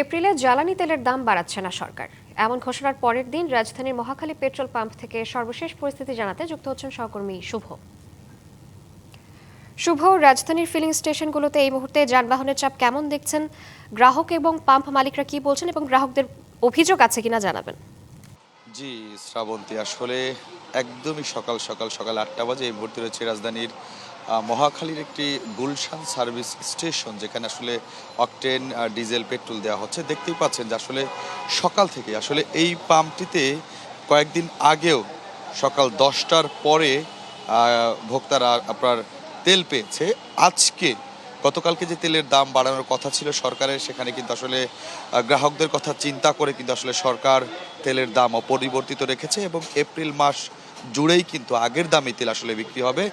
এপ্রিলে জ্বালানি তেলের দাম বাড়াচ্ছে না সরকার। এমন ঘোষণার পরের দিন রাজধানীর মহাখালী পেট্রোল পাম্প থেকে সর্বশেষ পরিস্থিতি জানাতে যুক্ত হচ্ছেন সহকর্মী শুভ। রাজধানীর ফিলিং স্টেশনগুলোতে এই মুহূর্তে যানবাহনের চাপ কেমন দেখছেন? গ্রাহক এবং পাম্প মালিকরা কি বলছেন এবং গ্রাহকদের অভিযোগ আছে কিনা জানাবেন। জি শ্রাবন্তী, আসলে একদমই সকাল 8টা বাজে এই মুহূর্তে রয়েছে রাজধানীর মহাখালীর একটি গুলশান সার্ভিস স্টেশন, যেখানে আসলে অকটেন ডিজেল পেট্রোল দেওয়া হচ্ছে। দেখতেই পাচ্ছেন যে আসলে সকাল থেকে আসলে এই পাম্পটিতে কয়েকদিন আগেও সকাল 10টার পরে ভোক্তারা আপনার তেল পেয়েছে। আজকে গতকালকে যে তেলের দাম বাড়ানোর কথা ছিল সরকারের, সেখানে কিন্তু আসলে গ্রাহকদের কথা চিন্তা করে কিন্তু আসলে সরকার তেলের দাম অপরিবর্তিত রেখেছে এবং এপ্রিল মাস জুড়েই কিন্তু আগের দামে তেল আসলে বিক্রি হবে।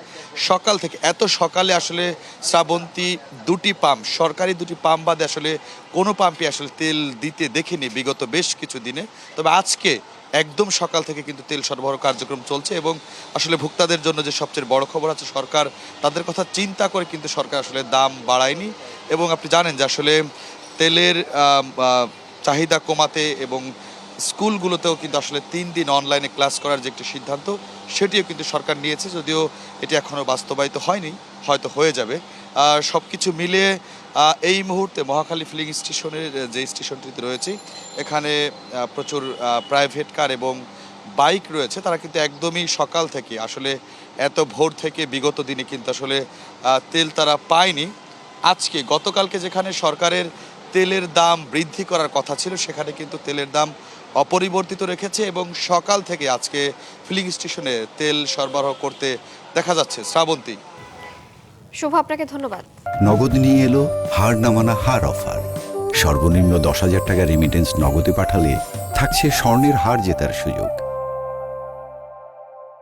সকাল থেকে এত সকালে আসলে শ্রাবন্তী দুটি পাম্প, সরকারি দুটি পাম্প বাদে আসলে কোনো পাম্পই আসলে তেল দিতে দেখিনি বিগত বেশ কিছু দিনে। তবে আজকে একদম সকাল থেকে কিন্তু তেল সরবরাহ কার্যক্রম চলছে এবং আসলে ভোক্তাদের জন্য যে সবচেয়ে বড় খবর আছে, সরকার তাদের কথা চিন্তা করে কিন্তু সরকার আসলে দাম বাড়ায়নি। এবং আপনি জানেন যে আসলে তেলের চাহিদা কমাতে এবং স্কুলগুলোতেও কিন্তু আসলে 3 দিন অনলাইনে ক্লাস করার যে একটি সিদ্ধান্ত, সেটিও কিন্তু সরকার নিয়েছে, যদিও এটি এখনও বাস্তবায়িত হয়নি, হয়তো হয়ে যাবে। সব কিছু মিলিয়ে এই মুহূর্তে মহাখালী ফিলিং স্টেশনের যে স্টেশনটিতে রয়েছে, এখানে প্রচুর প্রাইভেট কার এবং বাইক রয়েছে। তারা কিন্তু একদমই সকাল থেকে আসলে এত ভোর থেকে বিগত দিনে কিন্তু আসলে তেল তারা পায়নি। আজকে গতকালকে যেখানে সরকারের তেলের দাম বৃদ্ধি করার কথা ছিল, সেখানে কিন্তু তেলের দাম অপরিবর্তিত রেখেছে এবং সকাল থেকে আজকে ফিলিং স্টেশনে তেল সরবরাহ করতে দেখা যাচ্ছে। শ্রাবন্তী। শুভ, আপনাকে ধন্যবাদ। নগদ নিয়ে এলো হার না মানা হার অফার। সর্বনিম্ন 10,000 টাকা রেমিটেন্স নগদে পাঠালে থাকছে স্বর্ণের হার জেতার সুযোগ।